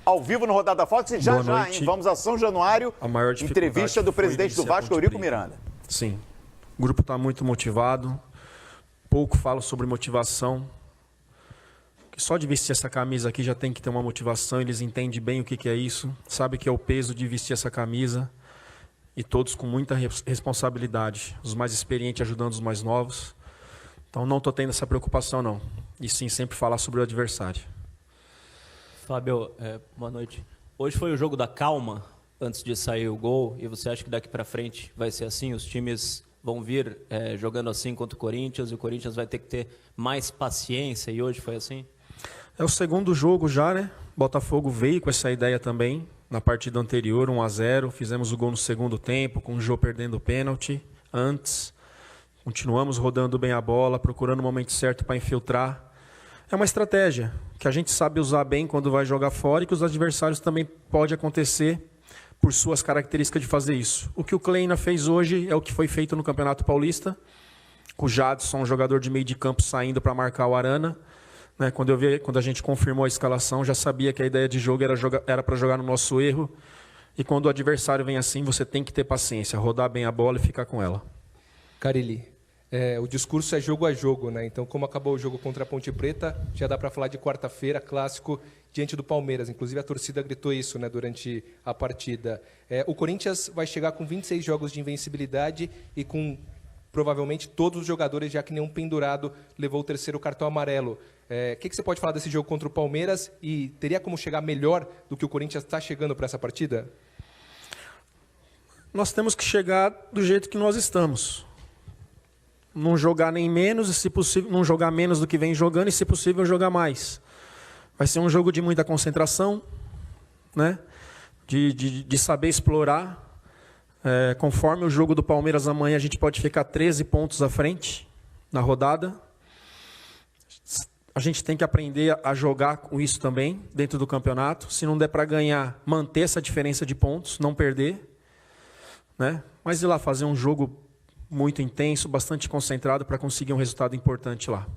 ao vivo no Rodada Fox e já Boa já, noite. hein? Vamos a São Januário, A maior dificuldade entrevista do foi presidente do vencer a Vasco, Ponte Eurico Preta. Miranda. Sim, o grupo está muito motivado, pouco falo sobre motivação, que só de vestir essa camisa aqui já tem que ter uma motivação, eles entendem bem o que é isso, sabem que é o peso de vestir essa camisa, e todos com muita responsabilidade, os mais experientes ajudando os mais novos. Então não estou tendo essa preocupação não, e sim sempre falar sobre o adversário. Fábio, boa noite. Hoje foi o jogo da calma antes de sair o gol, e você acha que daqui para frente vai ser assim? Os times vão vir jogando assim contra o Corinthians, e o Corinthians vai ter que ter mais paciência, e hoje foi assim? É o segundo jogo já, né? Botafogo veio com essa ideia também, na partida anterior, 1-0, fizemos o gol no segundo tempo, com o Jô perdendo o pênalti antes. Continuamos rodando bem a bola, procurando o momento certo para infiltrar. É uma estratégia que a gente sabe usar bem quando vai jogar fora e que os adversários também pode acontecer por suas características de fazer isso. O que o Kleina fez hoje é o que foi feito no Campeonato Paulista, com o Jadson, um jogador de meio de campo, saindo para marcar o Arana. Né, quando a gente confirmou a escalação, já sabia que a ideia de jogo era para jogar no nosso erro. E quando o adversário vem assim, você tem que ter paciência, rodar bem a bola e ficar com ela. Carili, o discurso é jogo a jogo, né? Então, como acabou o jogo contra a Ponte Preta, já dá para falar de quarta-feira, clássico, diante do Palmeiras. Inclusive, a torcida gritou isso, né, durante a partida. O Corinthians vai chegar com 26 jogos de invencibilidade e com provavelmente todos os jogadores, já que nenhum pendurado levou o terceiro cartão amarelo. O que você pode falar desse jogo contra o Palmeiras e teria como chegar melhor do que o Corinthians está chegando para essa partida? Nós temos que chegar do jeito que nós estamos. Não jogar nem menos, e se possível, não jogar menos do que vem jogando e, se possível, jogar mais. Vai ser um jogo de muita concentração, né? De saber explorar. Conforme o jogo do Palmeiras amanhã, a gente pode ficar 13 pontos à frente na rodada. A gente tem que aprender a jogar com isso também, dentro do campeonato. Se não der para ganhar, manter essa diferença de pontos, não perder. Né? Mas ir lá fazer um jogo muito intenso, bastante concentrado, para conseguir um resultado importante lá.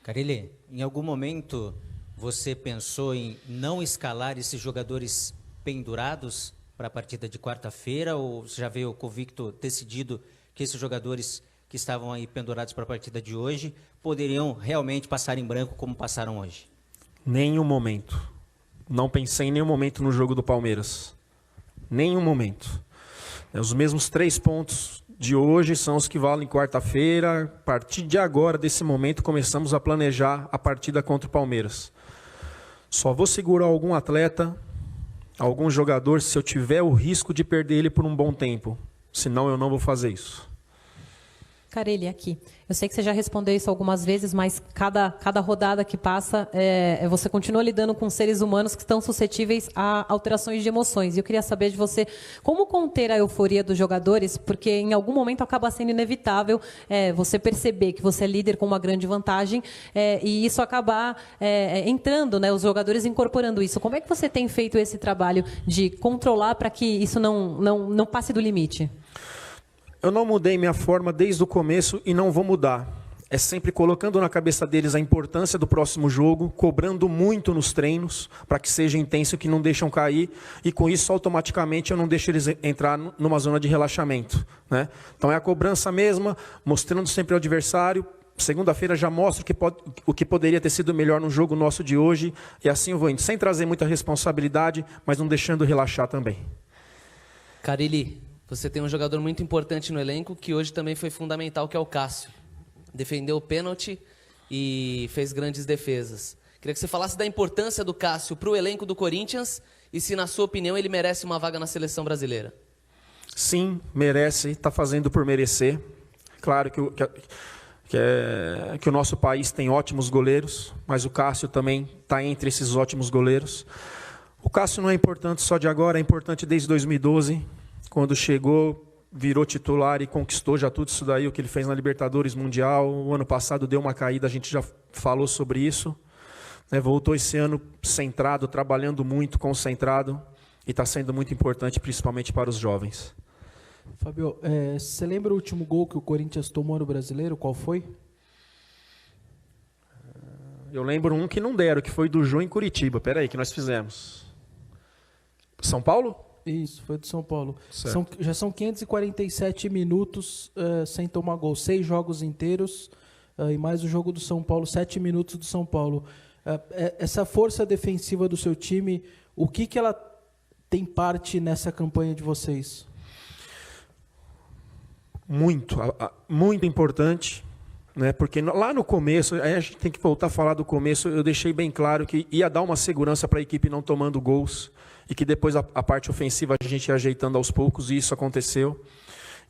Carille, em algum momento você pensou em não escalar esses jogadores pendurados para a partida de quarta-feira, ou você já veio convicto, decidido, que esses jogadores que estavam aí pendurados para a partida de hoje poderiam realmente passar em branco como passaram hoje? Nenhum momento. Não pensei em nenhum momento no jogo do Palmeiras. Nenhum momento. Os mesmos 3 pontos de hoje são os que valem quarta-feira. A partir de agora, desse momento, começamos a planejar a partida contra o Palmeiras. Só vou segurar algum atleta, algum jogador, se eu tiver o risco de perder ele por um bom tempo. Senão, eu não vou fazer isso. Carille, aqui. Eu sei que você já respondeu isso algumas vezes, mas cada rodada que passa, você continua lidando com seres humanos que estão suscetíveis a alterações de emoções. E eu queria saber de você, como conter a euforia dos jogadores, porque em algum momento acaba sendo inevitável você perceber que você é líder com uma grande vantagem e isso acabar entrando, né, os jogadores incorporando isso. Como é que você tem feito esse trabalho de controlar para que isso não passe do limite? Eu não mudei minha forma desde o começo e não vou mudar. É sempre colocando na cabeça deles a importância do próximo jogo, cobrando muito nos treinos, para que seja intenso, que não deixam cair, e com isso, automaticamente, eu não deixo eles entrar numa zona de relaxamento. Né? Então é a cobrança mesma, mostrando sempre ao adversário. Segunda-feira já mostro o que poderia ter sido melhor no jogo nosso de hoje, e assim eu vou indo, sem trazer muita responsabilidade, mas não deixando relaxar também. Carille, você tem um jogador muito importante no elenco que hoje também foi fundamental, que é o Cássio. Defendeu o pênalti e fez grandes defesas. Queria que você falasse da importância do Cássio para o elenco do Corinthians e se, na sua opinião, ele merece uma vaga na seleção brasileira. Sim, merece, está fazendo por merecer. Claro que o nosso país tem ótimos goleiros, mas o Cássio também está entre esses ótimos goleiros. O Cássio não é importante só de agora, é importante desde 2012, quando chegou, virou titular e conquistou já tudo isso daí, o que ele fez na Libertadores Mundial. O ano passado deu uma caída, a gente já falou sobre isso. Voltou esse ano centrado, trabalhando muito, concentrado, e está sendo muito importante, principalmente para os jovens. Fábio, você lembra o último gol que o Corinthians tomou no Brasileiro? Qual foi? Eu lembro um que não deram, que foi do Jô em Curitiba. Peraí, que nós fizemos. São Paulo? Isso, foi do São Paulo. Certo. Já são 547 minutos sem tomar gol. 6 jogos inteiros e mais o jogo do São Paulo, 7 minutos do São Paulo. Essa força defensiva do seu time, o que ela tem parte nessa campanha de vocês? Muito importante, né? Porque lá no começo, aí a gente tem que voltar a falar do começo, eu deixei bem claro que ia dar uma segurança para a equipe não tomando gols e que depois a parte ofensiva a gente ia ajeitando aos poucos, e isso aconteceu.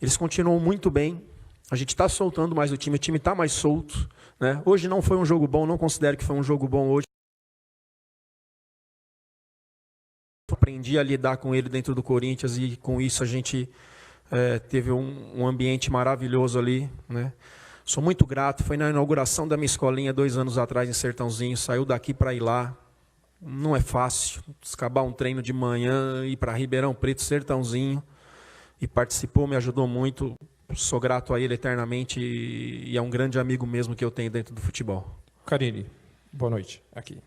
Eles continuam muito bem, a gente está soltando mais o time está mais solto, né? Hoje não foi um jogo bom, não considero que foi um jogo bom hoje. Aprendi a lidar com ele dentro do Corinthians e com isso a gente teve um ambiente maravilhoso ali, né? Sou muito grato, foi na inauguração da minha escolinha 2 anos atrás em Sertãozinho, saiu daqui para ir lá, não é fácil, acabar um treino de manhã, ir para Ribeirão Preto, Sertãozinho, e participou, me ajudou muito, sou grato a ele eternamente e é um grande amigo mesmo que eu tenho dentro do futebol. Carille, boa noite, aqui.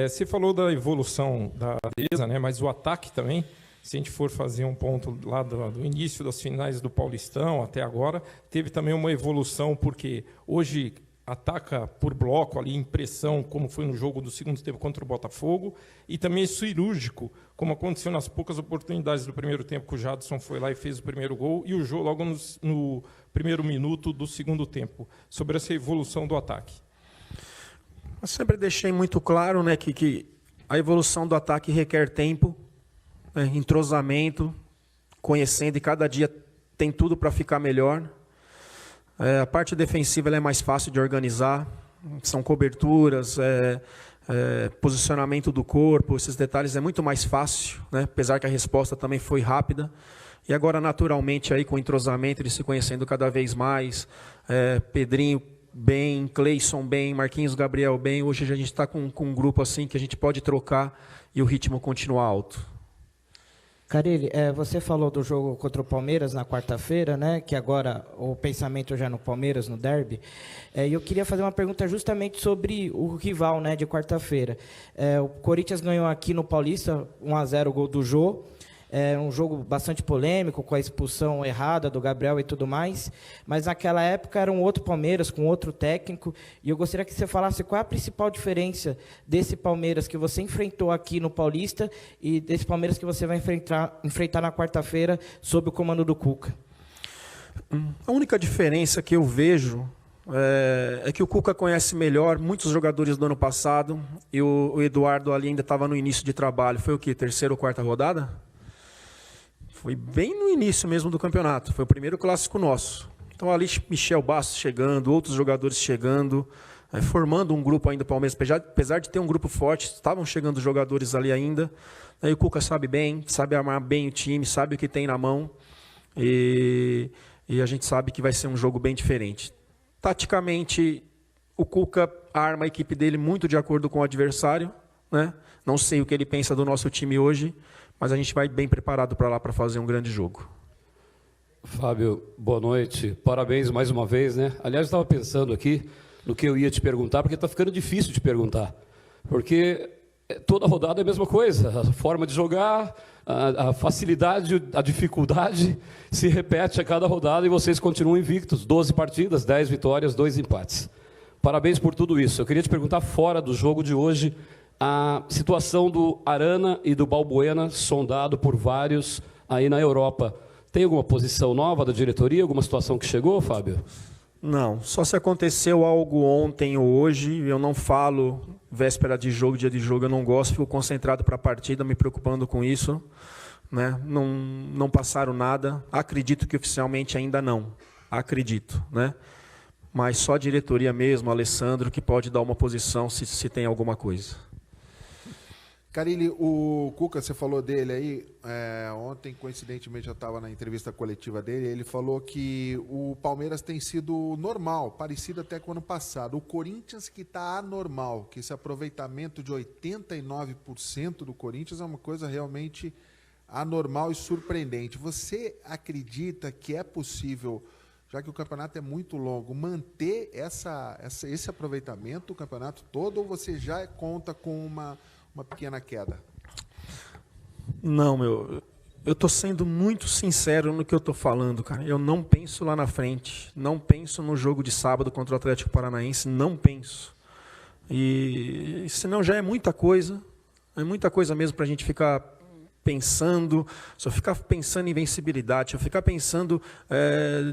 Você falou da evolução da defesa, né? Mas o ataque também, se a gente for fazer um ponto lá do início das finais do Paulistão até agora, teve também uma evolução, porque hoje ataca por bloco, ali, impressão, como foi no jogo do segundo tempo contra o Botafogo, e também cirúrgico, como aconteceu nas poucas oportunidades do primeiro tempo, que o Jadson foi lá e fez o primeiro gol, e o jogo logo no primeiro minuto do segundo tempo, sobre essa evolução do ataque. Eu sempre deixei muito claro, né, que a evolução do ataque requer tempo, né, entrosamento, conhecendo, e cada dia tem tudo para ficar melhor. A parte defensiva ela é mais fácil de organizar, são coberturas, posicionamento do corpo, esses detalhes é muito mais fácil, né, apesar que a resposta também foi rápida. E agora, naturalmente, aí, com o entrosamento, eles se conhecendo cada vez mais, Pedrinho bem, Cleison bem, Marquinhos Gabriel bem. Hoje a gente está com um grupo assim que a gente pode trocar e o ritmo continua alto. Carille, você falou do jogo contra o Palmeiras na quarta-feira, né? Que agora o pensamento já no Palmeiras, no derby. E eu queria fazer uma pergunta justamente sobre o rival, né, de quarta-feira. O Corinthians ganhou aqui no Paulista 1-0 o gol do Jô. Um jogo bastante polêmico, com a expulsão errada do Gabriel e tudo mais, mas naquela época era um outro Palmeiras, com outro técnico, e eu gostaria que você falasse qual é a principal diferença desse Palmeiras que você enfrentou aqui no Paulista e desse Palmeiras que você vai enfrentar na quarta-feira sob o comando do Cuca. A única diferença que eu vejo é que o Cuca conhece melhor muitos jogadores do ano passado, e o Eduardo ali ainda estava no início de trabalho. Foi o quê? Terceira ou quarta rodada? Foi bem no início mesmo do campeonato. Foi o primeiro clássico nosso. Então ali Michel Bastos chegando, outros jogadores chegando, formando um grupo ainda do Palmeiras. Apesar de ter um grupo forte, estavam chegando jogadores ali ainda. Aí o Cuca sabe bem, sabe armar bem o time, sabe o que tem na mão. E a gente sabe que vai ser um jogo bem diferente. Taticamente, o Cuca arma a equipe dele muito de acordo com o adversário, né? Não sei o que ele pensa do nosso time hoje, mas a gente vai bem preparado para lá para fazer um grande jogo. Fábio, boa noite. Parabéns mais uma vez, né? Aliás, eu estava pensando aqui no que eu ia te perguntar, porque está ficando difícil de perguntar. Porque toda rodada é a mesma coisa. A forma de jogar, a facilidade, a dificuldade se repete a cada rodada e vocês continuam invictos. 12 partidas, 10 vitórias, 2 empates. Parabéns por tudo isso. Eu queria te perguntar, fora do jogo de hoje, a situação do Arana e do Balbuena, sondado por vários aí na Europa. Tem alguma posição nova da diretoria, alguma situação que chegou, Fábio? Não, só se aconteceu algo ontem ou hoje. Eu não falo véspera de jogo, dia de jogo, eu não gosto, fico concentrado para a partida, me preocupando com isso, né? Não passaram nada, acredito que oficialmente ainda não, acredito, né? Mas só a diretoria mesmo, Alessandro, que pode dar uma posição se tem alguma coisa. Carille, o Cuca, você falou dele aí, ontem, coincidentemente, eu estava na entrevista coletiva dele, ele falou que o Palmeiras tem sido normal, parecido até com o ano passado. O Corinthians que está anormal, que esse aproveitamento de 89% do Corinthians é uma coisa realmente anormal e surpreendente. Você acredita que é possível, já que o campeonato é muito longo, manter esse aproveitamento o campeonato todo, ou você já conta com uma pequena queda? Não, eu estou sendo muito sincero no que eu estou falando, cara. Eu não penso lá na frente, não penso no jogo de sábado contra o Atlético Paranaense, não penso. E senão já é muita coisa mesmo para a gente ficar pensando, se eu ficar pensando em invencibilidade, se eu ficar pensando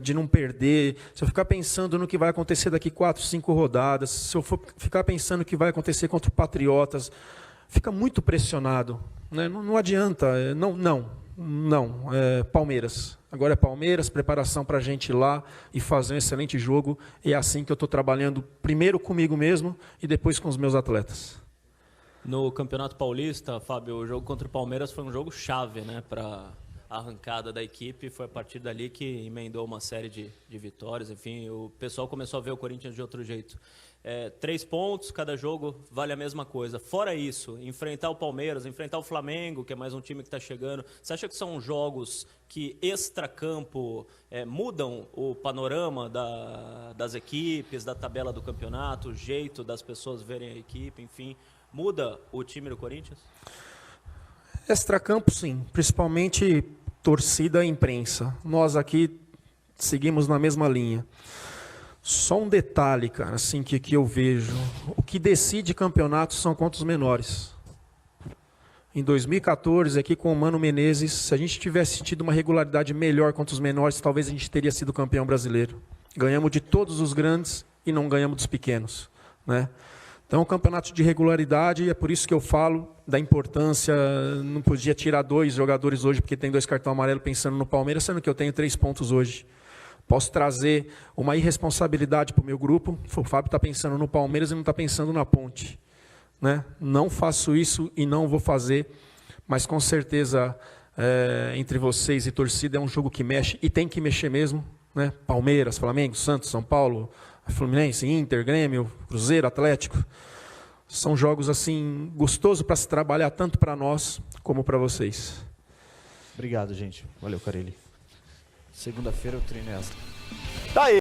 de não perder, se eu ficar pensando no que vai acontecer daqui 4, 5 rodadas, se eu for ficar pensando no que vai acontecer contra o Patriotas, fica muito pressionado, né? Não adianta, Palmeiras. Agora é Palmeiras, preparação para a gente ir lá e fazer um excelente jogo. E é assim que eu estou trabalhando, primeiro comigo mesmo e depois com os meus atletas. No Campeonato Paulista, Fábio, o jogo contra o Palmeiras foi um jogo chave, né, para a arrancada da equipe. Foi a partir dali que emendou uma série de vitórias. Enfim, o pessoal começou a ver o Corinthians de outro jeito. 3 pontos, cada jogo vale a mesma coisa. Fora isso, enfrentar o Palmeiras, enfrentar o Flamengo, que é mais um time que está chegando. Você acha que são jogos que extracampo mudam o panorama das equipes, da tabela do campeonato, o jeito das pessoas verem a equipe, enfim... Muda o time do Corinthians? Extracampo, sim. Principalmente torcida e imprensa. Nós aqui seguimos na mesma linha. Só um detalhe, cara, assim, que eu vejo. O que decide campeonato são contra os menores. Em 2014, aqui com o Mano Menezes, se a gente tivesse tido uma regularidade melhor contra os menores, talvez a gente teria sido campeão brasileiro. Ganhamos de todos os grandes e não ganhamos dos pequenos, né? Então, o campeonato de regularidade, é por isso que eu falo da importância, não podia tirar 2 jogadores hoje, porque tem 2 cartões amarelos pensando no Palmeiras, sendo que eu tenho 3 pontos hoje. Posso trazer uma irresponsabilidade para o meu grupo, o Fábio está pensando no Palmeiras e não está pensando na Ponte, né? Não faço isso e não vou fazer, mas com certeza, entre vocês e torcida, é um jogo que mexe, e tem que mexer mesmo, né? Palmeiras, Flamengo, Santos, São Paulo... Fluminense, Inter, Grêmio, Cruzeiro, Atlético. São jogos assim gostosos para se trabalhar tanto para nós como para vocês. Obrigado, gente. Valeu, Carelli. Segunda-feira o treino é extra. Tá aí.